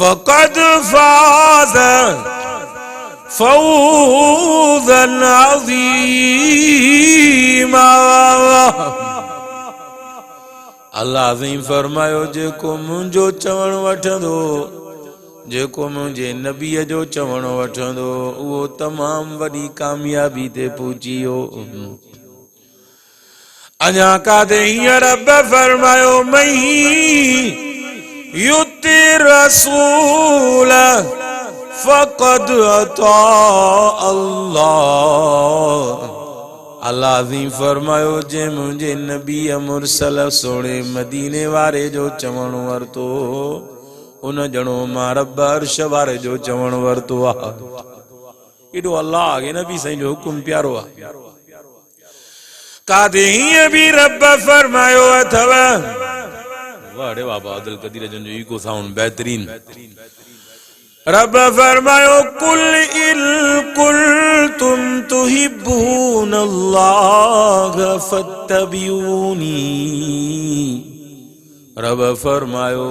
फ़क़द फ़ाज़ फ़ौज़न अज़ीमा। अल्लाह अज़ीम फरमायो जेको मुंहिंजो चवण वठंदो, जेको मुंहिंजे नबीअ जो चवण वठंदो, उहो तमाम वॾी कामयाबी ते पहुची वियो। अञा कादे हींअर रब फरमायो मई युति रसूल फ़क़द अता अल्लाह। अल्लाह अज़ीम फरमायो जे मुंहिंजे नबी मुरसल सोणे मदीने वारे जो चवण वरतो, उन जणो मां रब अर्श वारे जो चवण वरतो आहे। एॾो अल्लाह खे नबी साईं जो हुकुम प्यारो आहे। कादे हीअं बि रब फरमायो अथव, वाह बाबा अब्दुल कदीर जन जो ईको साउंड बेहतरीन। रब फरमायो कुल इन कुंतुम तुहिब्बून अल्लाह फत्तबिऊनी। रब फरमायो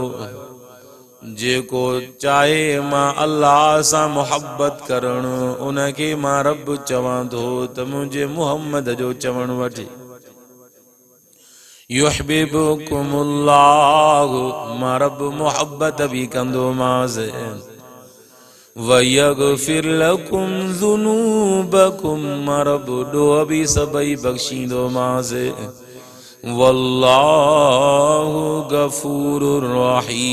जेको चाहे मां अल्लाह सां मोहब्बत करण, उनखे मां रब चवां थो त मुंहिंजे मुहम्मद जो चवण वठे। युहिब्बुकुमुल्लाह, मां रब मोहब्बत भी कंदो मांस। वयगफिर लकुम ज़ुनूबकुम, मां रब ॾोह भी सबई बख्शींदो मांस। वल्लाहु गफूरुर रहीम,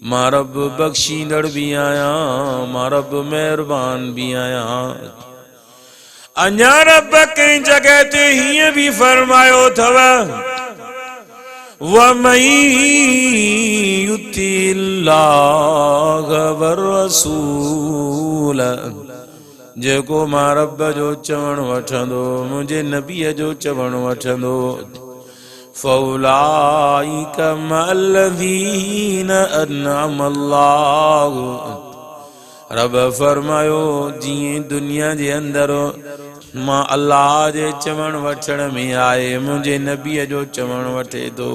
मां रब बख्शींदड़ भी आहियां, मां रब मेहरबान भी आहियां। अञा रब कई जगह ते हीअं भी फरमायो अथव वमन युतिल्लाह वरसूल, जेको मां रब जो चवण वठंदो, मुंहिंजे नबीअ जो चवण वठंदो, फौलाइक मल्लज़ीन अनअम अल्लाहु। रब फरमायो जीअं दुनिया जे अंदर मां अल्लाह जे चवण वठण में आए, मुंहिंजे नबीअ जो चवण वठे थो।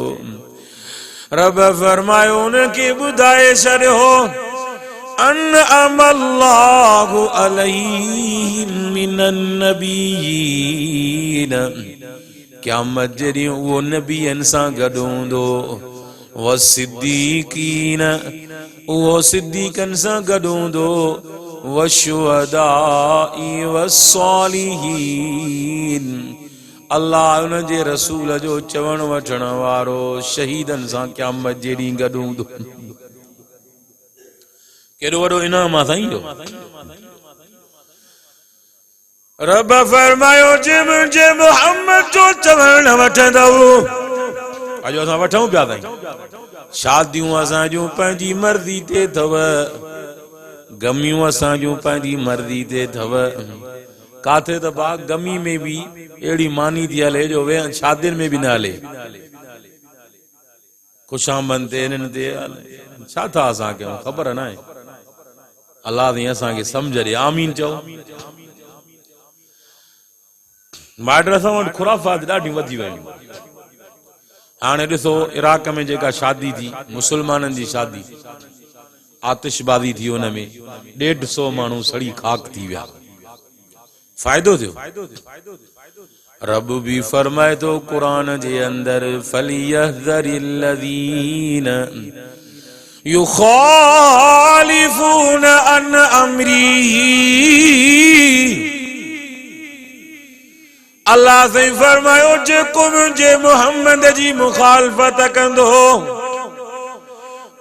रब फरमायो उनखे ॿुधाए छॾियो अनअम अल्लाहु अलैहिम मिनन नबिय्यीन, क़यामत जे ॾींहुं उहो नबीअनि सां गॾु हूंदो। वसिद्दीकीन, उहो सिद्दीकनि सां गॾु हूंदो। वशुहदाई वस्सालिहीन, अल्लाह उन जे रसूल जो चवण वठण वारो शहीदनि सां क़यामत जे ॾींहुं गॾु हूंदो। केॾो वॾो इनाम आहे साईं जो। रब फरमायो जे मुंहिंजे मुहम्मद जो चवण वठंदव, अॼु असां वठूं पिया साईं। शादियूं असां जूं पंहिंजी मर्ज़ी ते अथव, गमियूं असां जूं पंहिंजी मर्ज़ी ते अथव। काथे त बा गमी में भी अहिड़ी मानी थी हले जो वे शादियुनि में भी न हले। खुशामन ते इन्हनि ते छा था असां कयूं ख़बर न आहे। अल्लाह दी असांखे सम्झ ॾे, आमीन चओ। माइट असां वटि खुराफात ॾाढियूं वधी वियूं। हाणे ॾिसो इराक में जेका शादी थी, मुसलमाननि जी शादी, आतिशबाजी थी, उन में 150 माण्हू सड़ी खाक थी विया। फ़ाइदो थियो। रब भी फरमाए थो कुरान जे अंदर फलियहज़रिल्लज़ीन युखालिफून अन अमरिही। अल्लाह से फरमायो जेको मुंहिंजे मुहम्मद जी मुखालफत कंदो,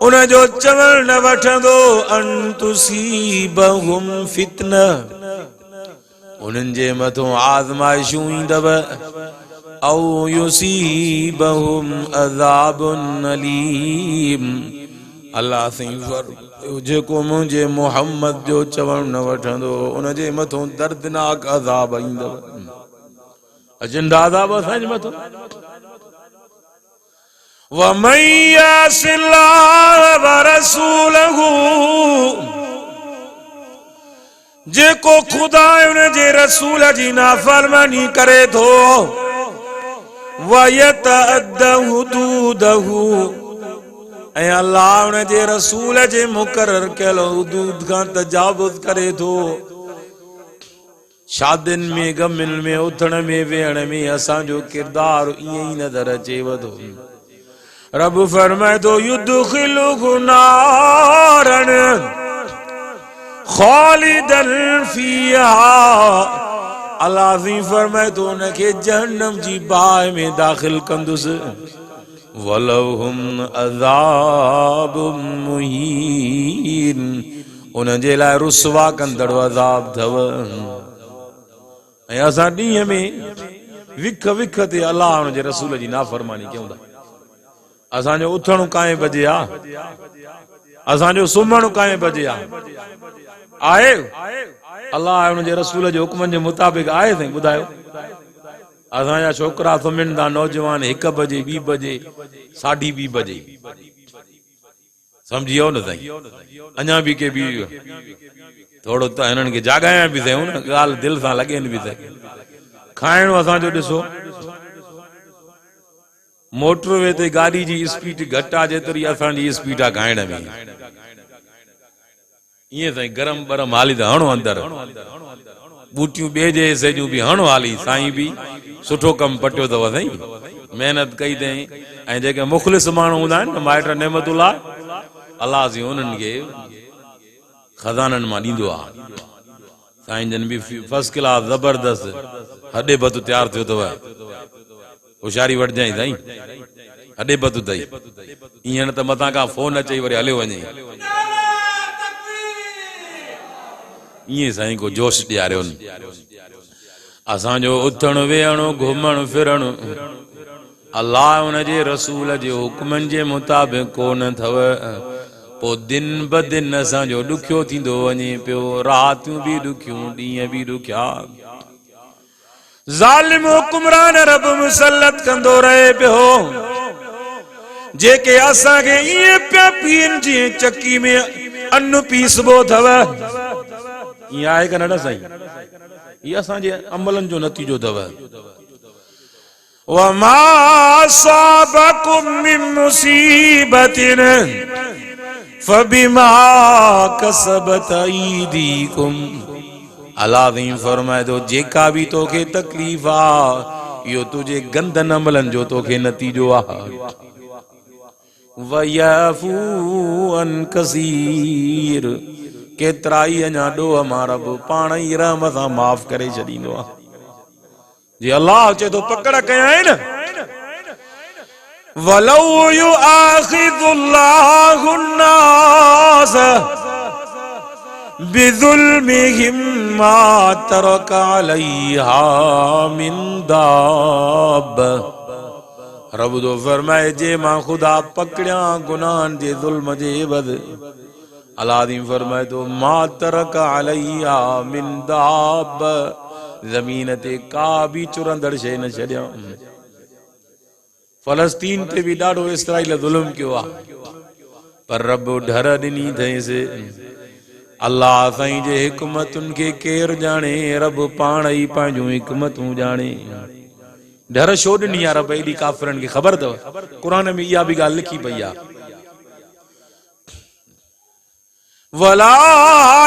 उन जो चवण न वठंदो, अन तुसीबहुम फितना, उन्हनि जे मथों आज़माइशूं ईंदव, औ युसीबहुम अज़ाबुन अलीम। अल्लाह से जेको मुंहिंजे मुहम्मद जो चवण न वठंदो, उन जे मथों दर्दनाक अज़ाब ईंदव। अजिंदा अज़ाब असांजे मथों। वमन यासिल्लाह वरसूलहू, जेको खुदा उन जे रसूल जी नाफरमानी करे थो, वयतअद्द हुदूदहू, ऐं अल्लाह उन जे रसूल जे मुक़रर कयल हुदूद खां तजावुज़ करे थो। शादियुनि में गमियुनि में उथण में वेहण में असांजो किरदार ईअं ई नज़र अचेव थो। रब फरमाए थो युदखिलुहु नारन खालिदन फीहा। अल्लाह भी फरमाए थो उनखे जहन्नम जी बाहि में दाखिल कंदुसि। वलहुम अज़ाबुम मुहीन, उन जे लाइ रुसवा कंदड़ अज़ाब अथव। ऐं असां ॾींहं में विख विख ते अल्लाह उन जे रसूल जी नाफ़रमानी कयूं था। असांजो उथणु काएं बजे आहे, असांजो सुम्हणु काएं बजे आहे अल्लाह उन जे रसूल जे हुक्मनि जे मुताबिक़ आहे साईं ॿुधायो। असांजा छोकिरा सुम्हनि था नौजवान 1 बजे 2 बजे 2:30 बजे। सम्झी वियो न साईं। अञा बि के बि थोरो त हिननि खे जाॻायां बि सयूं न, ॻाल्हि दिलि सां लॻेनि बि सही। खाइणो असांजो ॾिसो, मोटरवे ते गाॾी जी स्पीड घटि आहे जेतिरी असांजी स्पीड आहे खाइण में। ईअं साईं गरम बरम हाली त हणो अंदरि, बूटियूं ॿिए जे हिसे जूं बि हणो हाली। साईं बि सुठो कमु पटियो अथव साईं, महिनत कई अथई। ऐं जेके मुख़लिस माण्हू हूंदा आहिनि न माइट नेमतुल्ला, अल्लाह जी उन्हनि खे खज़ाननि मां ॾींदो आहे। साईं जन बि फर्स्ट क्लास ज़बरदस्त हॾे बतु तयारु थियो अथव। होशियारी वठिजांइ साईं, हॾे बतु अथई। ईअं न त मथां खां फोन अचे वरी हलियो वञे। ईअं साईं को जोश ॾियारियो। असांजो उथणु वेहणु घुमणु फिरणु अल्लाह उन जे रसूल जे हुक्मनि जे मुताबिक़ कोन अथव। पोइ दिन ब दिन असांजो ॾुखियो थींदो वञे पियो। रातियूं बि ॾुखियूं, ॾींहं बि ॾुखिया। ज़ालिम हुक्मरान रब मुसलत कंदो रहे पियो, जेके असांखे ईअं पिया पीअनि जीअं चकी में अन्न पीसबो अथव। ईअं आहे का न साईं? इहा असांजे अमलनि जो नतीजो अथव। वमा असाबकुम मिन मुसीबतिन फबिमा कसबत अयदीकुम। अल्लाह फरमाए थो जेका बि तोखे तकलीफ़ आहे इहो तुंहिंजे गंदन अमलनि जो तोखे नतीजो आहे। वयफू अन कसीर, केतिरा ई अञा ॾोह मां रब पाण ई रहम सां माफ़ करे छॾींदो आहे। जी अल्लाह चए थो पकड़ कया आहिनि। वलौ युआखिदुल्लाहु अन्नास बिजुल्मिहिम मा तरक अलैहा मिन दाब। रब तो फरमाए जे मां खुदा पकड़िया गुनाहन जे जुल्म जे एवज़, अल्लाह फरमाए तो मा तरक अलैहा मिन दाब, ज़मीन ते का भी चुरंदड़ शइ न छॾिया। फलस्तीन ते भी ॾाढो इसराइल ज़ुल्म कयो आहे, पर रब ढर ॾिनी अथईंसि। अल्लाह साईं जे हिकमतुनि खे केरु ॼाणे? रब पाण ई पंहिंजूं हिकमतूं ॼाणे। ढर छो ॾिनी आहे रब एॾी काफ़िरनि खे? ख़बर अथव क़ुरान में इहा बि ॻाल्हि लिखी पई आहे। वला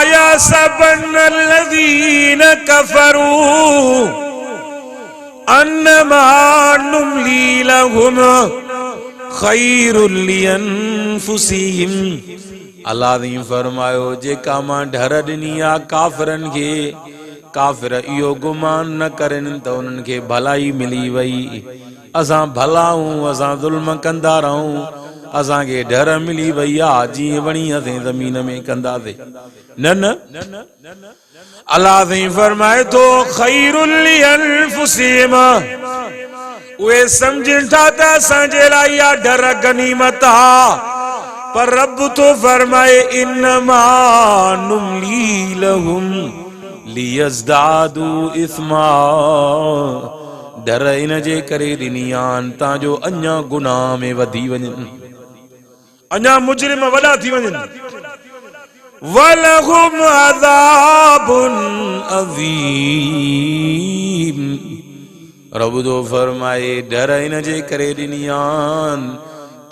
यहसबन्न अल्लज़ीन कफ़रू अन्नमा नुमली लहुम खैरुल लिअन्फुसिहिम। अल्लाह ने फरमायो जेका मां ढर ॾिनी आहे काफ़िरनि खे, काफ़िर इहो गुमान न करनि त उन्हनि खे भलाई मिली वई। असां भलाऊं, असां ज़ुल्म कंदा रहूं, असांखे ढर मिली वई आहे जीअं वणी असीं ज़मीन में कंदासीं। न न अल्लाह साईं फरमाए थो खैरुल लिअन्फुसिहिम, उहे सम्झनि था त असांजे लाइ इहा ढर गनीमत आहे, पर रब तो फरमाए इन्नमा नुमली लहुम लियज़दादू इस्मा। ढर इन जे करे ॾिनी आहिनि तांजो अञा गुनाह में वधी वञनि, अञा मुजरिम वॾा थी वञनि। वलहुम अज़ाबुन अज़ीम। रब तो फरमाए ढर इन जे करे ॾिनी आहिनि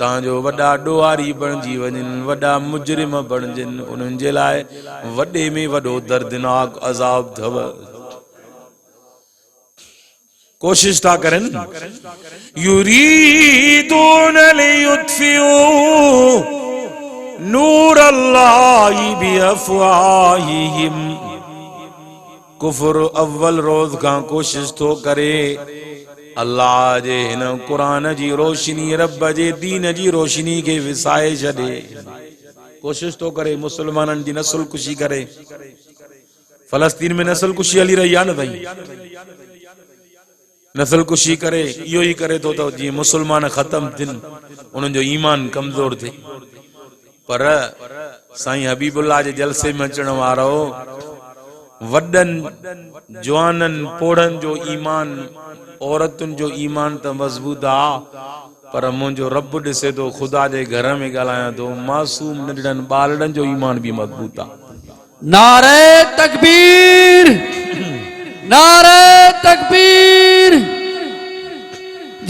तांजो वॾा ॾोहारी बणिजी वञनि, वॾा मुजरिम बणिजनि, उन्हनि जे लाइ वॾे में वॾो दर्दनाक अज़ाब अथव। कोशिश था करनि युरीदून लियुत्फिऊ नूर अल्लाहि बिअफ़वाहिहिम। कुफर अव्वल रोज खां कोशिश तो करे अल्लाह जे हिन क़ुरान जी रोशनी, रब जे दीन जी रोशनी के विसाए छॾे। कोशिश तो करे मुसलमाननि जी नस्ल कुशी करे। फलस्तीन में नस्ल कुशी हली रही आहे न भाई, नस्ल कुशी करे इहो ई करे थो त जीअं मुसलमान ख़त्म थियनि, उन्हनि जो ईमान कमज़ोर थिए। पर साईं हबीबुल्लाह जे जलसे में अचण वारो वॾनि जवाननि पोढ़नि जो ईमान, औरतुनि जो ईमान त मज़बूत आहे, पर मुंहिंजो रब ॾिसे थो, ख़ुदा जे घर में ॻाल्हायां थो, मासूम नंढड़नि ॿारनि जो ईमान बि मज़बूत आहे। नारे तकबीर, नारे तकबीर।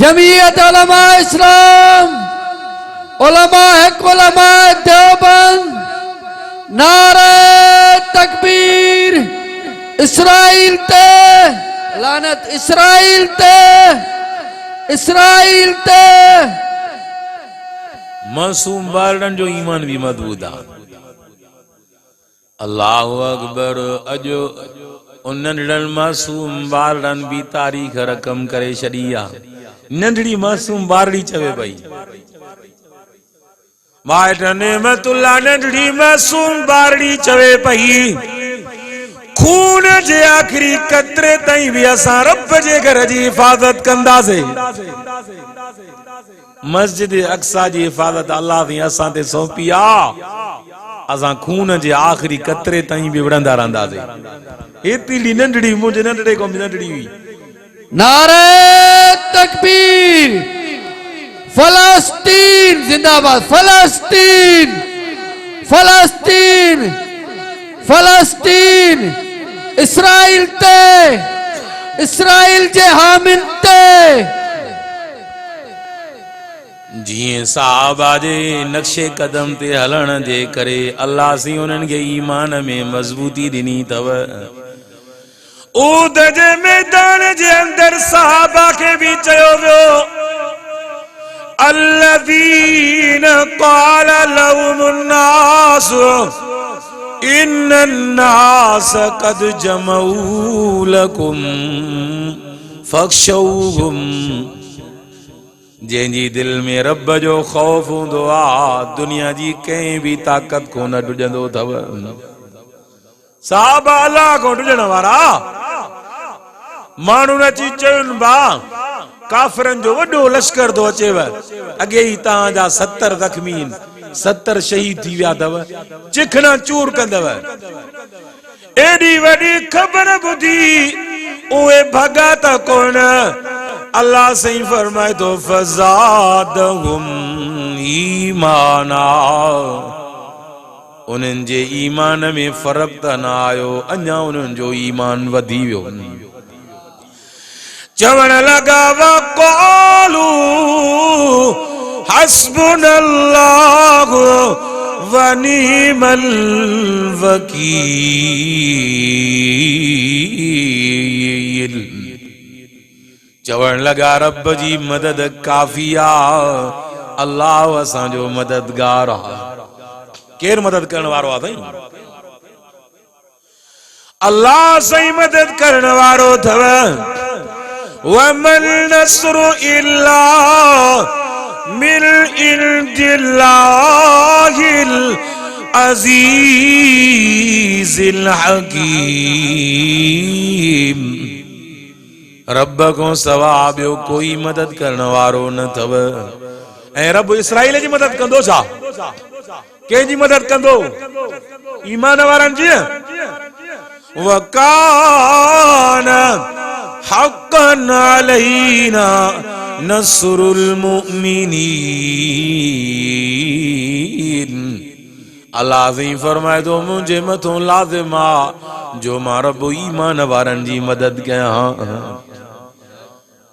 जमीयत उलमा इस्लाम, उलमा हक, उलमा देवबंद, नारे तकबीर। इसराइल ते लानत, इसराइल ते, इसराइल ते। मासूम ॿारनि जो ईमान भी मज़बूत आहे। अल्लाहु अकबर। अॼु उन नंढड़नि मासूम ॿारनि भी तारीख़ रक़म करे छॾी आहे। नंढड़ी मासूम ॿारड़ी चवे पई, माइट नेमतुल्लाह नंढड़ी मासूम ॿारड़ी चवे पई, खून जे आख़िरी कतरे ताईं भी असां रब जे घर जी हिफ़ाज़त कंदासीं। मस्जिद अक्सा जी हिफ़ाज़त अल्लाह ती असां ते सौंपी आहे। असां खून जे आख़िरी कतरे ताईं भी विढ़ंदा रहंदासीं। एतिरी नंढड़ी, मुंहिंजे नंढड़े खां बि नंढड़ी हुई। नारे तकबीर। फलस्तीन जिंदाबाद, फलस्तीन, फलस्तीन, फलस्तीन। इसराइल ते, इसराइल जे हामिन ते। जीअं साहबा जे नक्शे कदम ते हलण जे करे अल्लाह सी उन्हनि खे ईमान में मज़बूती ॾिनी अथव। ऊद जे मैदान जे अंदर साहबा खे भी चयो वियो, अल्लज़ीन क़ाल लहुमुन्नास इन्नन्नास क़द जमऊ लकुम फ़ख्शौहुम। जंहिंजी दिल में रब जो ख़ौफ हूंदो आहे, दुनिया जी कंहिं भी ताक़त को न ॾुजंदो अथव। साहबा अल्लाह को ॾुजण वारा माण्हू अची चयुनि, भाउ काफ़िरनि जो वॾो लश्कर थो अचेव, अॻे ई तव्हांजा 70 ज़ख़्मी, 70 शहीद थी विया अथव, चिखना चूर कंदव। एॾी वॾी ख़बर ॿुधी उहे भॻा त कोन। अल्लाह सही फरमाए थो, फ़ज़ादहुम ईमाना। उन्हनि जे ईमान में फ़र्क़ त न आयो, अञा उन्हनि जो ईमान वधी वियो। चवण लगा वक़ालू हस्बुनल्लाहु व निअमल वकील। चवण लगा रब जी मदद काफ़ी आहे, अल्लाह असांजो मददगार आहे। केर मदद करण वारो आहे साईं? अल्लाह सही मदद करण वारो अथव। वमल नस्रु इल्ला मिन इंदिल्लाहिल अज़ीज़िल हकीम। रब को सवा ॿियो कोई मदद करण वारो न अथव। ऐं रब इसराइल जी मदद कंदो छा? कंहिंजी मदद कंदो? ईमान वारनि जी। वकान हक़्क़न अलैना नस्रुल मुमिनीन। अल्लाह जी फरमाए थो, मुंहिंजे मथों लाज़िम आहे जो मां रब ईमान वारनि जी मदद कयां।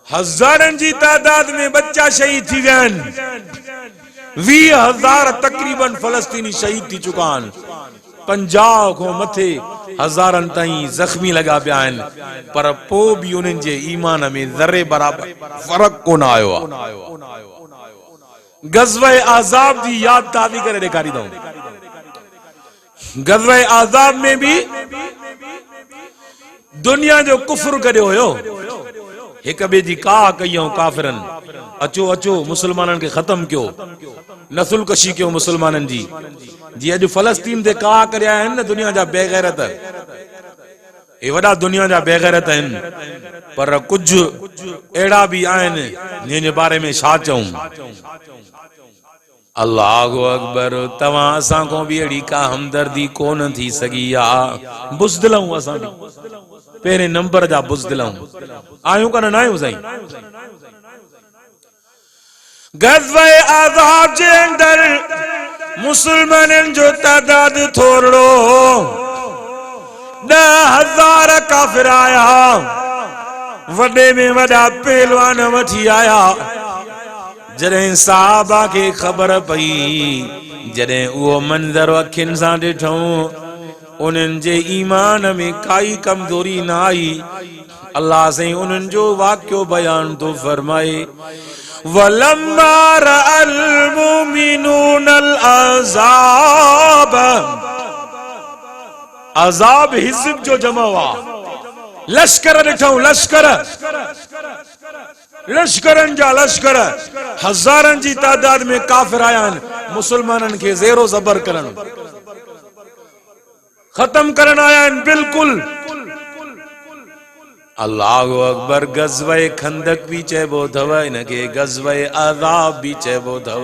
हज़ारनि जी तादाद में बच्चा शहीद थी विया आहिनि। 20,000 तकरीबन फलस्तीनी शहीद थी चुका आहिनि। 50 खां मथे हज़ारनि ताईं ज़ख्मी लॻा पिया आहिनि, पर पोइ बि उन्हनि जे ईमान में ज़रे बराबर फर्क़ कोन आयो आहे। ग़ज़वे आज़ाब जी यादि ताज़ी करे ॾेखारींदुमि। ग़ज़वे आज़ाब में भी दुनिया जो कुफ्र कढियो हुयो, हिक ॿिए जी का कयूं काफ़िरनि, अचो अचो मुसलमाननि खे ख़त्म कयो, नसुल कशी कयो मुसलमाननि जी। जी अॼु फ़लस्तीन ते का करिया आहिनि न दुनिया जा बेग़ैरत, हे वॾा दुनिया जा बेग़ैरत आहिनि, पर कुझु अहिड़ा बि आहिनि जंहिंजे बारे में छा चऊं। अल्लाहु अकबर। तव्हां असां खां बि अहिड़ी का हमदर्दी कोन थी सघी आहे। बुज़दिल आहियूं असां बि, पहिरें नंबर जा बुज़दिल आहियूं कान न आहियूं साईं। ग़ज़वे आज़ाब जे अंदर मुसलमाननि जो तादाद थोरो, 10,000 काफ़िर आया, वॾे में वॾा पहलवान वठी आया। जॾहिं साहबा खे ख़बर पई, जॾहिं उहो मंज़र अखियुनि सां ॾिठऊं, उन्हनि जे ईमान में काई कमज़ोरी न आई। अल्लाह साईं उन्हनि जो वाक़ियो बयान तो फरमाए, वलम्मा रअल मुमिनूनल अज़ाब। अज़ाब हिज़्ब जो जमा हुआ, लश्कर ॾिठऊं, लश्करनि जा लश्कर, हज़ारनि जी तादाद में काफ़िर आया आहिनि मुसलमाननि खे ज़ेरो ज़बर करण, ख़त्म करण आया आहिनि बिल्कुल। अल्लाहु अकबर। ग़ज़वे खंदक भी चइबो अथव, इनखे ग़ज़वे अज़ाब भी चइबो अथव।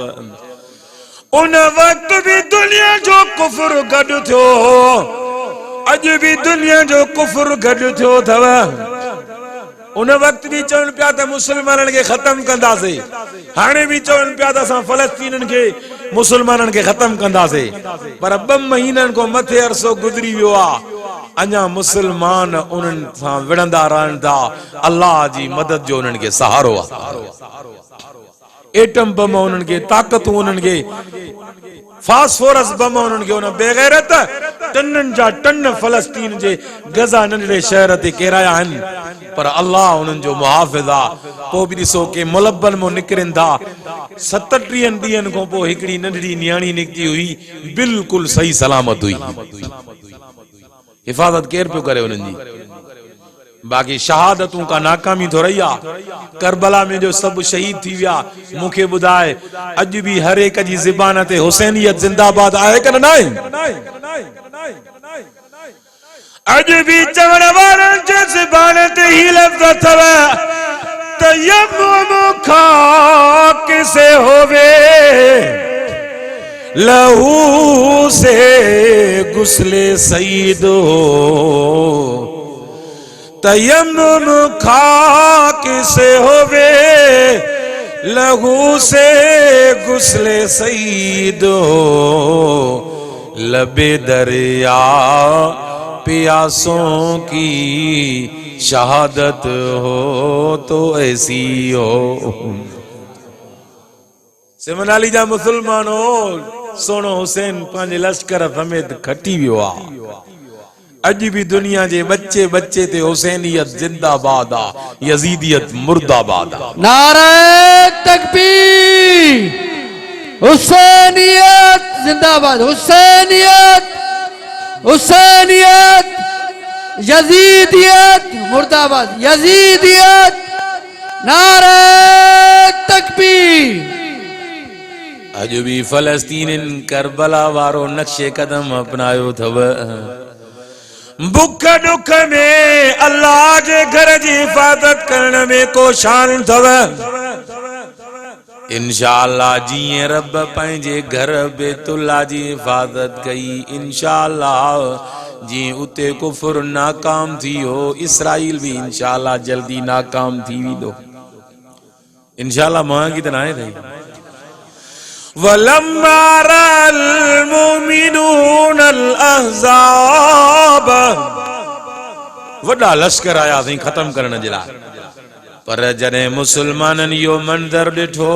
उन वक्त भी दुनिया जो कुफ्र गॾु थियो, अॼु भी दुनिया जो कुफ्र गॾु थियो अथव। उन वक्त भी चवनि पिया त मुसलमाननि खे ख़त्म कंदासीं, हाणे भी चवनि पिया त असां फ़लस्तीननि खे मुसलमाननि खे ख़त्म कंदासीं, पर 2 महीननि खां मथे अरसो गुज़री वियो आहे, अञा मुसलमान उन्हनि सां विढ़ंदा रहनि था। अल्लाह जी मदद जो उन्हनि खे सहारो आहे। एटम बम उन्हनि खे, ताक़तूं उन्हनि खे, फास्फोरस बम उन्हनि खे, उन बेग़ैरत टननि जा टन फ़लस्तीन जे गज़ा नंढड़े शहर ते केराया आहिनि, पर अल्लाह उन्हनि जो मुहाफ़िज़ आहे। पोइ बि ॾिसो के मुलबन मां निकिरनि था। 37 ॾींहंनि खां पोइ हिकिड़ी नंढड़ी नियाणी निकिती हुई, बिल्कुलु सही सलामत हुई। हिफ़ाज़त केरु पियो करे उन्हनि जी? बाक़ी शहादतूं का नाकामी थो रही आहे। करबला में जो सभु शहीद थी विया, मूंखे ॿुधाए अॼु बि हर एक जी ज़बान ते हुसैनियत जिंदाबाद आहे कि न आहे? अॼु बि चवण वारनि जे ज़बान ते ही लफ़्ज़ अथव, तयम्मुम खाक से होवे, लहू से गुस्ले सईद हो। तयम्मुम खाक से होवे, लहू से गुस्ले सईद हो। लबे दरिया प्यासों की शहादत हो तो ऐसी हो। सिमनाली जा मुसलमानो, सोनो हुसैन पंहिंजे लश्कर समेत खटी वियो आहे। अॼु भी दुनिया जे बच्चे बच्चे ते हुसैनियत जिंदाबाद आ, यजीदियत मुर्दाबाद आ। नारे तकबीर, हुसैनियत जिंदाबाद, हुसैनियत, हुसैनियत, यजीदियत मुर्दाबाद, यजीदियत, नारे तकबीर। अॼु भी फ़लस्तीन करबला वारो नक्शे कदम अपनायो थव। बुख दुख में अल्लाह जे घर जी हिफाज़त करण में को शान थव। इंशाअल्लाह जीअं रब पंहिंजे घर बैतुल्लाह जी हिफाज़त कई, इंशाअल्लाह जीअं उते कुफ्र नाकाम थी हो, इसराइल भी इंशाअल्लाह जल्दी नाकाम थी वेंदो। इंशाअल्लाह महांगी त नाहे थई। वलम्मा रअल मुमिनूनल अहज़ाब। वॾा लश्कर आया साईं ख़त्म करण जे लाइ, पर जॾहिं मुसलमाननि इहो मंज़र ॾिठो,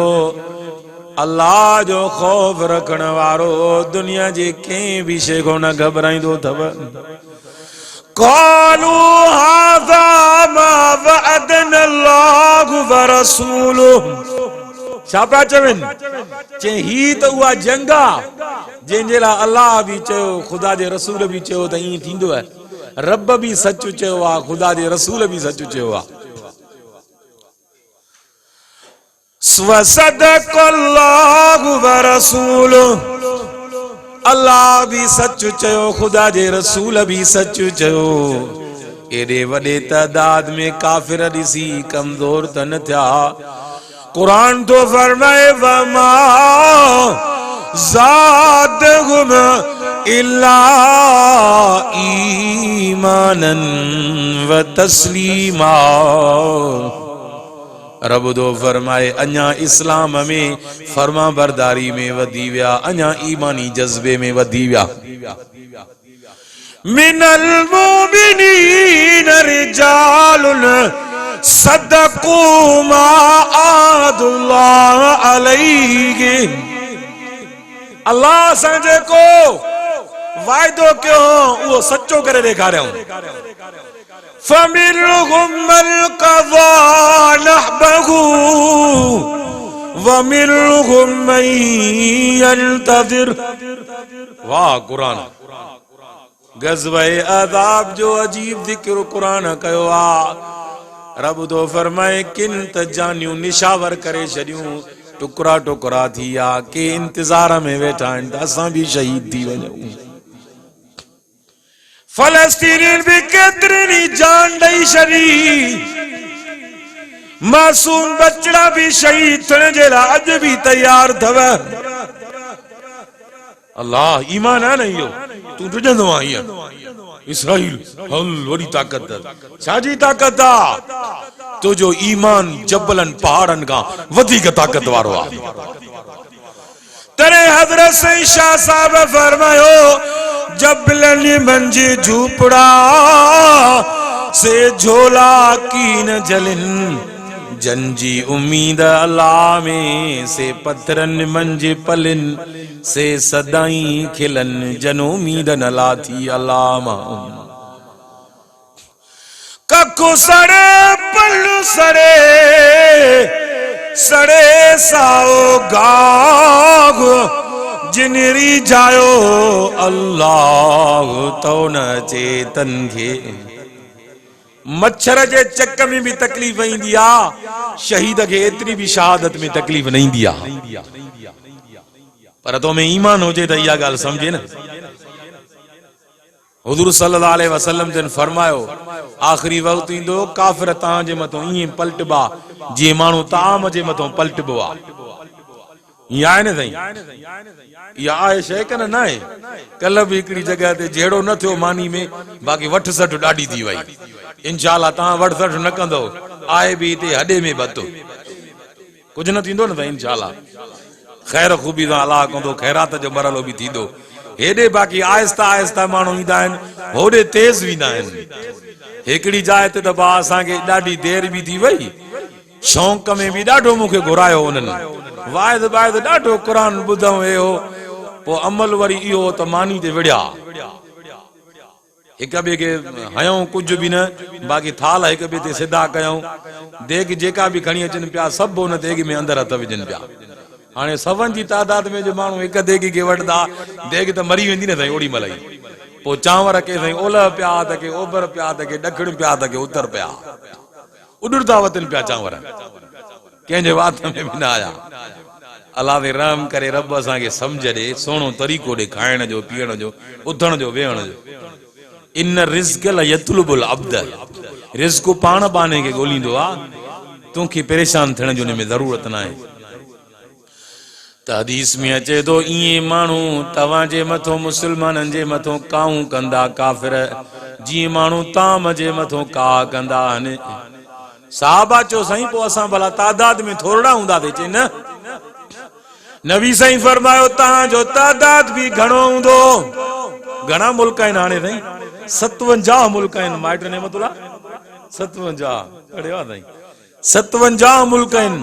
अल्लाह जो खौफ रखण वारो दुनिया जे कंहिं बि शइ खां न घबराईंदो अथव। क़ालू हाज़ा मा वअदना अल्लाहु व रसूलुहु। छा पिया चवनि? चई ही त उहा जंग आहे जंहिंजे लाइ अल्लाह बि चयो, ख़ुदा जे रसूल बि चयो त ईअं थींदो आहे। रब बि सच चयो आहे, ख़ुदा जे रसूल बि सच चयो आहे। वसदक़ल्लाहु व रसूलुहु। अल्लाह भी सच चयो, खुदा जे रसूल भी सच चयो। एडे वडे तादाद में काफिर दिसी कमजोर त न थिया। कुरान तो फरमाए वमा ज़ादहुम इल्ला ईमानन व तस्लीमा। रब दो फरमाए अञा इस्लाम में फरमा बरदारी में वधी विया, अञा ईमानी जज्बे में वधी विया। मिनल मुमिनीन रिजालुन सदक़ू मा आदुल्लाह अलैहि। अल्लाह सां जेको वाइदो कयो उहो सच्चो करे ॾेखारियऊं। फमिनहुम मन क़ज़ा नहबहु व मिनहुम मन यंतज़िर। वाह कुरान। गज़वे अज़ाब जो अजीब जिक्र कुरान कयो आ। रब तो फरमाए किन त जानियूं निशावर करे छॾियूं, टुकड़ा टुकड़ा थी विया, के इंतजार में वेठा आहिनि त असां बि शहीद थी वञूं। फलस्तीन भी केतरी जान ॾेई छॾी, मासूम बचड़ा भी शहीद थियण जे लाइ अॼु भी तैयार अथव। अल्लाह ईमान आहे न इहो, तूं ॾिजंदो आहे ईअं। इसराइल हल वॾी ताक़त, छाजी ताक़त आहे? तुंहिंजो ईमान जबलनि पहाड़नि खां वधीक ताक़त वारो आहे। तॾहिं हज़रत सईं शाह साहब फरमायो जबलनि मंझि झूपड़ा से झोला की न जलिन, जंजी उम्मीद अल्लाह में से पत्थरन मंझि पलिन, से सदाई खिलन जन उम्मीद न लाथी अल्लाह मां। कखु सड़े पल्लू सड़े, सड़े साओ गाग जिनरी जायो अल्लाह तो न चेतन खे। मच्छर जे चक में भी तकलीफ़ ईंदी आ, शहीद खे एतरी भी शहादत में तकलीफ़ न ईंदी आ। पर तो में ईमान हुजे त इहा ॻाल्हि समझे न। हुज़ूर सल्लल्लाहु अलैहि वसल्लम जन फरमायो आखिरी वक्त ईंदो काफ़िर तव्हां जे मथां ईअं पलटबा जीअं माण्हू ताम जे मथां पलटबो आ। ईअं आहे न साईं? इहा आहे शइ के न आहे? कल्ह भी हिकिड़ी जॻह ते जहिड़ो न थियो मानी में, बाक़ी वठ सठ ॾाढी थी वई। इंशाअल्लाह तव्हां वठ सठ न कंदो, आहे बि हिते हॾे में बतो, कुझु न थींदो न साईं इंशाअल्लाह। ख़ैर ख़ूबी सां अलाह कंदो, ख़ैरात जो मरहलो बि थींदो। हेॾे बाक़ी आहिस्ता आहिस्ता माण्हू ईंदा आहिनि, होॾे तेज़ वेंदा आहिनि। हिकिड़ी जाइ ते त भाउ असांखे ॾाढी देरि बि थी वई, शौक़ में बि ॾाढो मूंखे घुरायो उन्हनि, वाइद वाइद ॾाढो क़ुरान ॿुधऊं हे हो, पोइ अमल वरी इहो त मानी ते विढ़िया, हिक ॿिए खे हयऊं कुझु बि न, बाक़ी थाल हिक ॿिए ते सिधा कयऊं। देग जेका बि खणी अचनि पिया सभु हुन देग में अंदरि हथ विझनि पिया। हाणे सवनि जी तादाद में जो माण्हू हिक देगी खे वठंदा, देग त मरी वेंदी न साईं ओड़ी महिल ई। पोइ चांवर के साईं ओलह पिया त के ओभर पिया त के ॾखिण पिया त के उत्तर पिया, उॾड़दा वतन पिया चांवर, कंहिंजे वात में बि न आया। अल्लाह ते रहम करे रब असांखे सम्झ ॾे, सोणो तरीक़ो ॾे खाइण जो, पीअण जो, उथण जो, वेहण जो। इन रिज़्क़ लयतलुबुल अब्द, रिज़्क़ पाण बाने खे ॻोल्हींदो आहे, तोखे परेशान थियण जो हुन में ज़रूरत न आहे। त हदीस में अचे थो ईअं माण्हू तव्हांजे मथां मुस्लमाननि जे मथां काऊं कंदा काफ़िर, जीअं माण्हू ताम जे मथां का कंदा आहिनि। साहबा चयो साईं पोइ असां भला तादाद में थोरा हूंदा ते चई न। नबी साईं फरमायो तव्हांजो तादाद बि घणो हूंदो। घणा मुल्क आहिनि हाणे साईं? 57 मुल्क आहिनि। माइट नेमतुल्लाह 57 अड़े वाह साईं, 57 मुल्क आहिनि,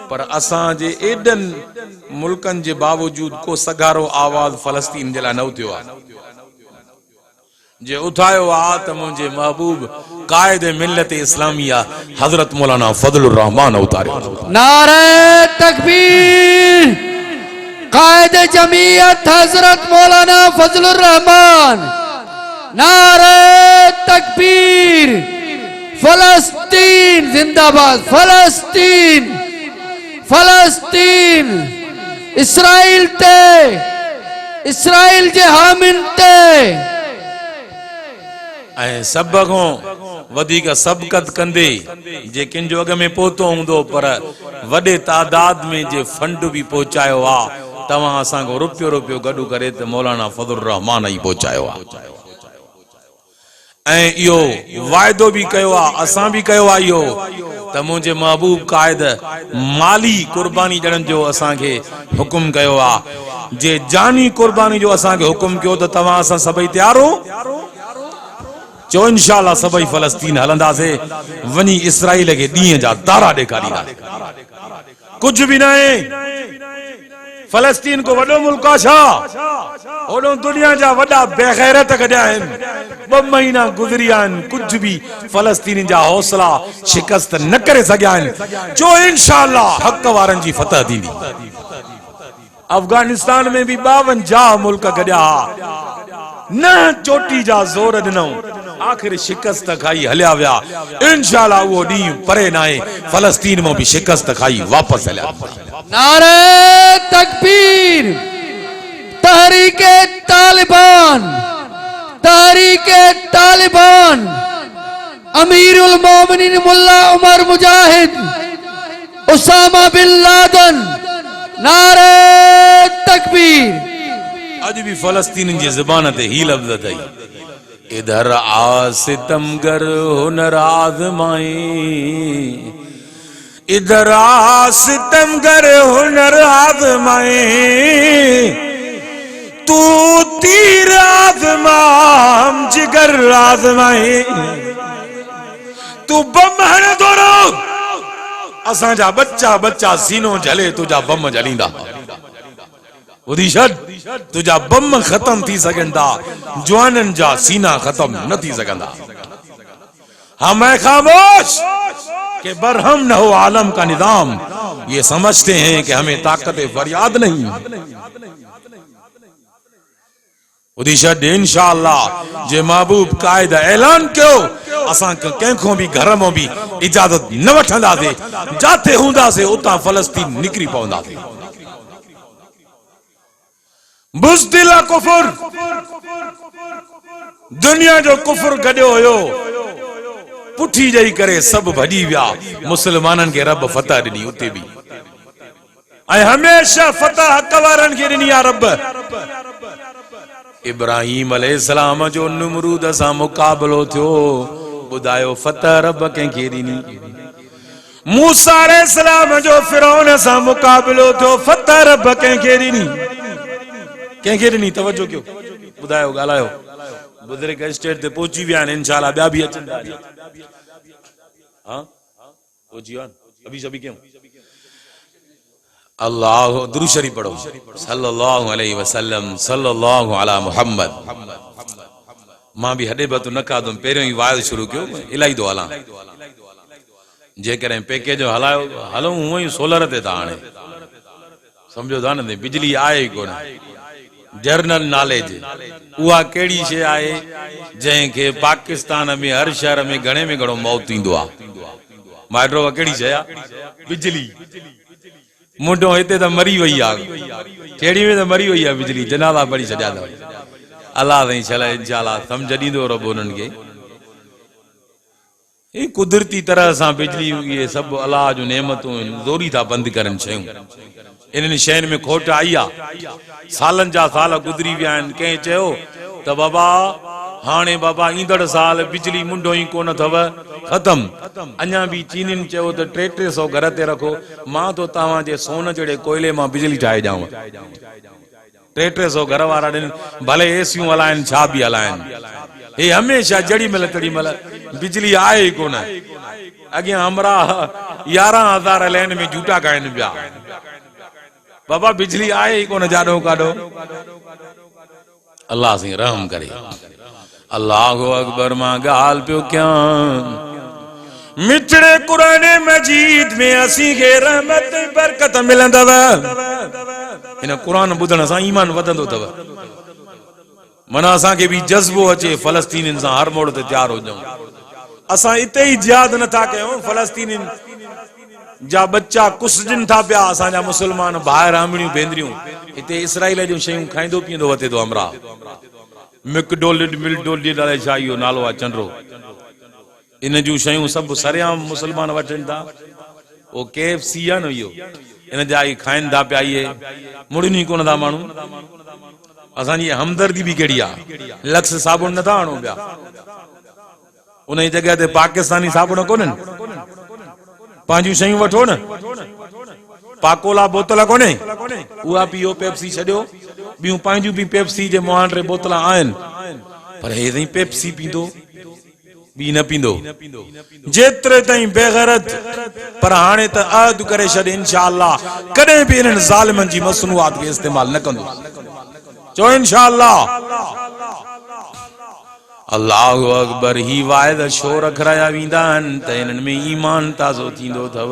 पर असांजे एडन मुल्कनि जे बावजूद को सगारो आवाज फलस्तीन जे लाइ न उथियो आहे। जे उठायो आहे त मुंहिंजे महबूब कायद मिल्लत इस्लामिया हजरत मौलाना फजलुर रहमान उतारियो। नारे तकबीर, कायद जमीयत हजरत मौलाना फजलुर रहमान। नारे तकबीर, फलस्तीन जिंदाबाद, फलस्तीन फलस्तीन, इसराइल ते, इसराइल जे हामिन ते। ऐं सब खां वधीक सबक़त कंदे जे किंजो अॻ में पहुतो हूंदो, पर वॾे तादाद में जे फंड भी पहुचायो आहे, तव्हां असांखे रुपयो रुपयो गॾु करे त मौलाना फजलुर रहमान ई पहुचायो आहे। ऐं इहो वाइदो भी कयो आहे, असां भी कयो आहे इहो त मुंहिंजे महबूब कायद माली कुर्बानी ॾियण जो असांखे हुकुम कयो आहे। जे जानी कुर्बानी जो असांखे हुकुम कयो त तव्हां असां सभई तयार हो? चो इंशाअल्लाह सभई फलस्तीन हलंदासीं, वञी इसराइल खे ॾींहं जा तारा ॾेखारींदासीं। कुछ भी न आहे, फलस्तीन को वॾो मुल्क आहे छा? ओॾो दुनिया जा वॾा बेगैरत कढिया आहिनि, 2 महीना गुज़रिया आहिनि, कुछ भी फलस्तीनी जा हौसला शिकस्त न करे सघिया आहिनि। चो इंशाअल्लाह हक़ वारनि जी फतह थींदी। अफगानिस्तान में भी 52 मुल्क गॾिया न चोटी जा ज़ोर ॾिनऊं, आखिर शिकस्त खाई हलिया विया। इंशाअल्लाह वो ॾींहुं परे न आहे, फलस्तीन में भी शिकस्त खाई वापस हलिया। नारे तकबीर, तहरीके तालिबान, तहरीके तालिबान, अमीरुल मोमिनीन मुल्ला उमर मुजाहिद, उसामा बिन लादेन। नारे तकबीर। अज भी फलस्तीन जी ज़बान ते ही लफ्ज़ अथई, इधर आ सितमगर हुनर आज़माए, इधर आ सितमगर हुनर आज़माए, तू तीर आज़मा हम जिगर आज़माए, तू बम हण दोरो असांजा बच्चा बच्चा सीनो जले तुझा बम जलींदा। तुझा बम खत्म थी सघनि था, जवाननि जा सीना खत्म न थी सघंदा। हम खामोश कि बरहम न हो आलम का निजाम, ये समझते हैं कि हमें ताकत फरियाद नहीं। इंशाअल्लाह जे महबूब कायद ऐलान कयो, असां कंहिंखों भी घर में भी इजाजत न वठंदासीं, जाते हूंदासीं उतां फलस्तीन निकिरी पवंदासीं। बुज़दिल कुफर, दुनिया जो कुफर गॾियो हुयो, पुठी जई करे सब भॼी विया। मुसलमाननि खे रब फतह ॾिनी उते भी, ऐं हमेशा फतह हक़ वारनि खे ॾिनी आहे रब। इब्राहिम अलैहिस्सलाम जो नमरूद सां मुक़ाबलो थियो, ॿुधायो फतह रब कंहिंखे ॾिनी? मूसा अलैहिस्सलाम जो फिरौन सां मुक़ाबलो थियो, फतह रब कंहिंखे ॾिनी? कंहिंखे ॾिनी? तवजो कयो, ॿुधायो, ॻाल्हायो। बुज़ुर्ग स्टेज ते पहुची विया आहिनि, इंशाअल्लाह ॿिया भी अचनि। हाँ पहुची विया अभी सभी क्यों? अल्लाह दुरूद शरीफ पढ़ो, सल्लल्लाहु अलैहि वसल्लम, सल्लल्लाहु अला मुहम्मद। मां भी हॾे बतु न खाधुमि, पहिरियों ई वाइल शुरू कयो, इलाही तो हलां। जेकॾहिं पैकेज हलायो हलूं हूअं ई सोलर ते था हाणे, सम्झो था न, बिजली आहे ई कोन। जर्नल नॉलेज उहा कहिड़ी शइ आहे जंहिंखे पाकिस्तान में हर शहर में घणे में घणो मौत थींदो आहे? माइट्रो कहिड़ी शइ आहे? बिजली। मुंडो हिते त मरी वई आहे, कहिड़ी में त मरी वई आहे बिजली, जनाज़ा पढ़ी छॾिया अथव। अलाह साईं छल इंशाअल्लाह सम्झ ॾींदो रब उन्हनि खे। ये कुदरती तरह सां बिजली ये सब अल्लाह जो नेमतूं ज़ोरी था बंद करनि शयूं। इन्हनि शयुनि में खोट आई आहे, सालनि जा साल गुज़री विया आहिनि। कंहिं चयो त बाबा हाणे बाबा ईंदड़ साल बिजली मुंडो ई कोन अथव, खत्म। अञा भी चीनिन चयो त 300 घर ते रखो, मां तो तव्हांजे सोन जहिड़े कोयले मां बिजली ठाहे ॾियांव। 300 घर वारा ॾिन, भले एसियूं हलाइनि छा बि हलाइनि, हे हमेशा जड़ी महिल तड़ी महिल बिजली आहे ई कोन। अॻियां हमरा 11,000 लाइन में जूता खाइनि पिया। बाबा बिजली आहे ई कोन जाॾो काॾो। अल्लाह से रहम करे। अल्लाहु अकबर मां ॻाल्हि पियो कयां। मिठड़े कुरान मजीद में असीं खे रहमत बरकत मिलंदव। इन कुरान ॿुधण सां ईमान वधंदो अथव। माना असांखे बि जज़्बो अचे फ़लस्तीनियुनि सां हर मोड़ ते तयारु हुजऊं। असां इते ई जिहाद नथा कयूं, फ़लस्तीनियुनि जा बच्चा कुसजनि था पिया। असांजा मुस्लमान भाइर आमड़ियूं भेनरियूं हिते इसराइल जूं शयूं खाईंदो पीअंदो वते थो। हमरा मिकडोलिड मिलडोलिड अलाए छा इहो नालो आहे चंड्रो, इन जूं शयूं सभु सरेआम मुस्लमान वठनि था। वो KFC आहे न, इहो इन जा ई खाइनि था पिया। इहे मुड़िनी कोन था माण्हू। असांजी हमदर्दी बि कहिड़ी आहे। लक्स साबुण नथा आणो पिया, उन जी जॻह ते पाकिस्तानी साबुण कोन्हनि। पंहिंजूं शयूं वठो न। पाकोला बोतल कोन्हे, उहा पीओ। पेप्सी छॾियो, ॿियूं पंहिंजूं बि पेप्सी जे मुहांडे बोतल आहिनि, पर हे ताईं पेप्सी पींदो, ॿी न पींदो। जेतिरे ताईं बेगैरत। पर हाणे त अहद करे छॾ, इंशाअल्लाह कॾहिं बि इन्हनि ज़ालिमनि जी मसनूआत खे इस्तेमालु न कंदो। चो इंशाअल्लाह। अल्लाहु अकबर। ही वाइद छो रखराया वेंदा आहिनि त इन्हनि में ईमान ताज़ो थींदो अथव।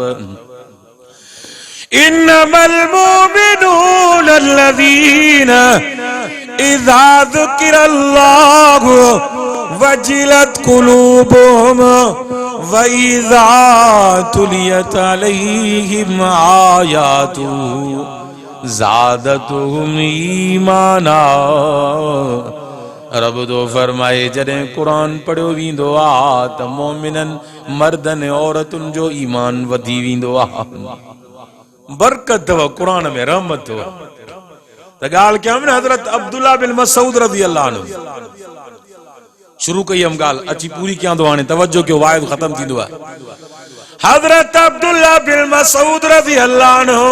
इन्नमल मुमिनून अल्लज़ीना इज़ा ज़ुकिरल्लाहु वजिलत कुलूबुहुम व इज़ा तुलियत अलैहिम आयातुहु ज़ादतुहुम ईमाना। रब तो फरमाए जॾहिं कुरान पढ़ियो वेंदो आहे त मोमिननि मर्दनि औरतुनि जो ईमान वधी वेंदो आहे। बरकत अथव कुरान में, रहमत अथव। त ॻाल्हि कयां न, हज़रत अब्दुल्ला बिन मसूद रज़ी अल्लाह अन्हु शुरू कई हम ॻाल्हि, अची पूरी कयां थो। हाणे तवज्जो कयो, वाइद ख़त्म थींदो आहे। हज़रत अब्दुल्ला बिन मसूद रज़ी अल्लाह अन्हु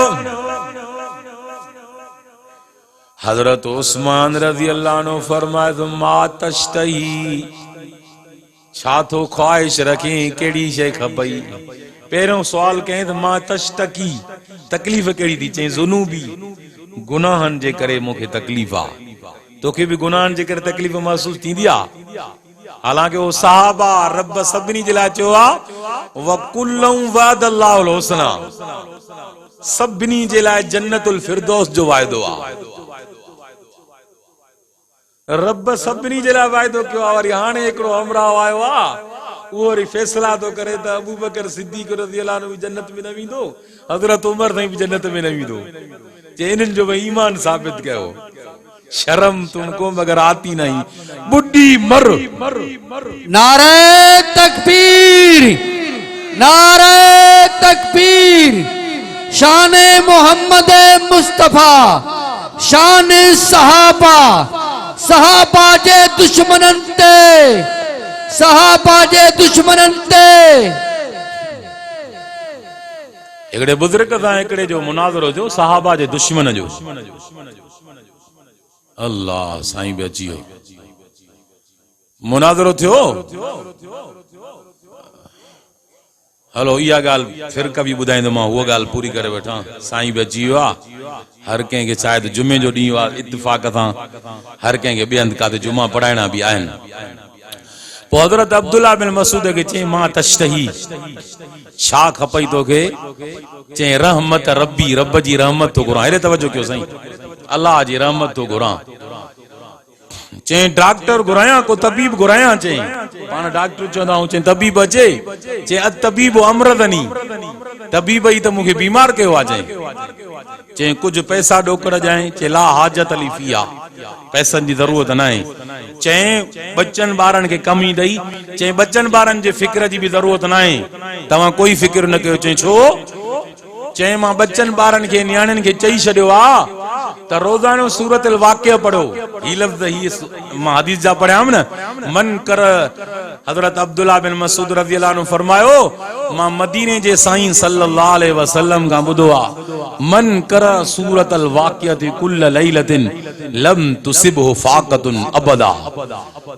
हज़रत उस्मान रज़ी अल्लाह अन्हु फरमाए तो मा तश्तही, छा थो ख्वाहिश रखें, कहिड़ी शइ खपई। पहिरियों सुवाल कयईं त मां तश्तकी, तकलीफ़ कहिड़ी थी। चई ज़ुनूबी, गुनाहनि जे करे मूंखे तकलीफ़ आहे। तोखे बि गुनाहनि जे करे तकलीफ़ महसूस थींदी आहे। हालांकि वो सहाबा रब सभिनी जे लाइ चयो आहे वकुल्लुम वअदल्लाहुल हुस्ना, सभिनी जे लाइ जन्नतुल फिरदौस जो वाइदो आहे। रब सभिनी जे लाइ वाइदो कयो आहे। वरी हाणे हिकिड़ो हमराह आयो आहे, उहो वरी फैसला थो करे त अबू बकर सिद्दीक़ रज़ियल्लाहु अन्हु बि जन्नत में न वेंदो, हज़रत उमर ताईं बि जन्नत में न वेंदो। जे इन्हनि जो भई ईमान साबित कयो। शर्म तुमको मगर आती नहीं, बुढ़ी मर। नारे तकबीर, नारे तकबीर। शान मोहम्मद मुस्तफा, शान सहाबा, सहाबा जे दुश्मनन ते, सहाबा जे दुश्मनन ते। हिकिड़े बुजुर्ग सां हिकिड़े जो मुनाज़रो जो सहाबा जे दुश्मन जो। अल्लाह साईं बि अची वियो। मुनाज़रो थियो। हलो इहा ॻाल्हि फिर कभी ॿुधाईंदो मां, उहा ॻाल्हि पूरी करे वठां। साईं बि अची वियो आहे। हर कंहिंखे शायदि जुमे जो ॾींहुं आहे, इत्तिफ़ाक़ सां हर कंहिंखे ॿिए हंधि काथे जुमा पढ़ाइणा बि आहिनि। पोइ हज़रत अब्दुल्ला बिन मसूद खे चई मां तश्तही, छा खपई तोखे। चई रहमत रब्बी, रब जी रहमत थो घुरां। हेॾे तवजो कयो साईं, अल्लाह जी रहमत थो घुरां। चई डॉक्टर घुरायां, को तबीब घुरायां। चई पाण डॉक्टर चवंदा आहियूं, चई तबीब अचे। चई अतबीब अमरदनी, तबीब ई त मूंखे बीमार कयो आहे। चई कुछ पैसा ॾोकड़ ॼाए। चई ला हाजत अली फिया, पैसनि जी ज़रूरत न आहे। चई बच्चन ॿारनि खे कमी ॾेई। चई बच्चन ॿारनि जे फिक्र जी बि ज़रूरत न आहे, तव्हां कोई फिक्र न कयो। चई छो। चई मां बच्चन ॿारनि खे नियाणियुनि खे चई छॾियो आहे त रोज़ानो सूरत वाक़िया पढ़ो। ही लफ़्ज़ ही मां हदीस जा पढ़ियाम न। मन कर, हज़रत अब्दुल्ला बिन मसूद रज़ी अल्लाह अन्हु फरमायो मां मदीने जे साईं सल्लल्लाहु अलैहि वसल्लम का ॿुधो आहे, मन कर सूरत अल वाक़ियति कुल्ल लैलतिन लम तुसिबहु फाक़तुन अबदा।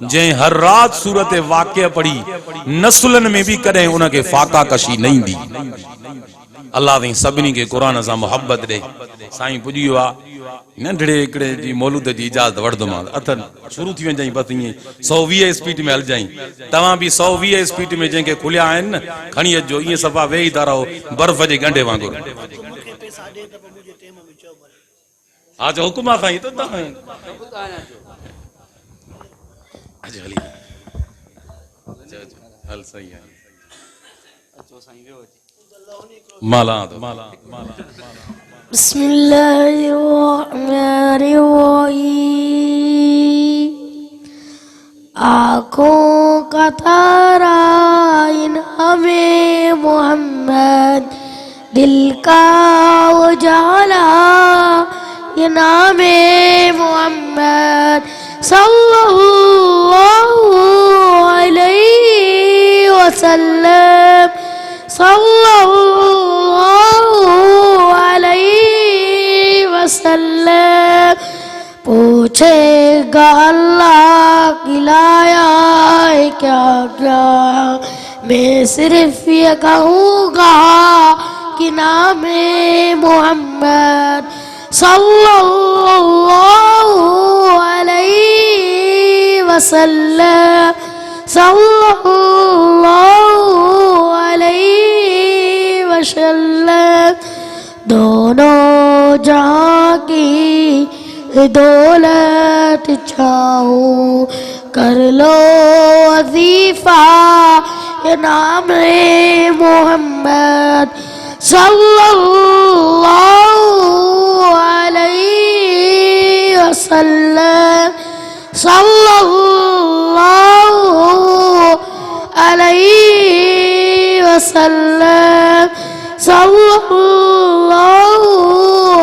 जंहिं हर रात सूरत वाक़िया पढ़ी नसुलन में भी कदें उनके फाका कशी नहीं दी। अल्लाह ताईं सभिनी खे क़ुरान सां मोहब्बत ॾे। साईं पुॼी वियो आहे नंढड़े हिकिड़े जी मौलूद जी इजाज़त वठंदोमांव। अथनि शुरू थी वञे बसि ईअं 120 स्पीड में हलजाई। तव्हां बि 120 स्पीड में जंहिंखे खुलिया आहिनि न खणी अचो, ईअं सफ़ा वेही था रहो बर्फ़ जे गंढे वांगुरु। हा जो हुकुम आहे साईं, त हली हल सही आहे। माला बिस्मिल्लाहिर्रहमानिर्रहीम। आँखों का तारा इनामे मोहम्मद, दिल का उजाला इनामे मोहम्मद सल्लल्लाहु अलैहि वसल्लम, सल्लल्लाहु अलैहि वसल्लम। पूछेगा अल्लाह खिलाया है क्या क्या, मैं सिर्फ ये कहूँगा कि नाम मोहम्मद सल्लल्लाहु अलैहि वसल्लम, सल्लल्लाहु अलैहि वसल्लम। दोनों जहां की दौलत चाहो, कर लो वजीफा ये नाम मोहम्मद सल्लल्लाहु अलैहि वसल्लम, सल्लल्लाहु अलैहि वसल्लम, सल्लल्लाहु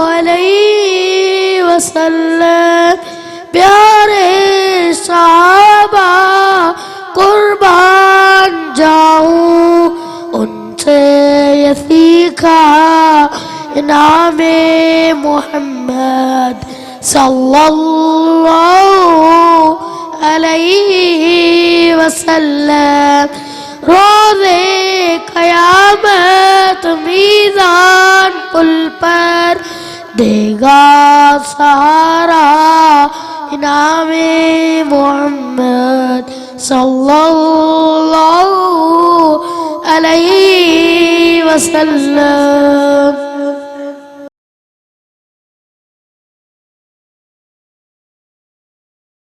अलैहि वसल्लम। प्यारे सहाबा कुर्बान जाऊं, उनसे ये सीखा नामे मोहम्मद सल्लल्लाहु अलैहि वसल्लम। रोज़े क़यामत मीज़ान पुल पर देगा सहारा नामे मोहम्मद सल्लल्लाहु अलैहि वसल्लम।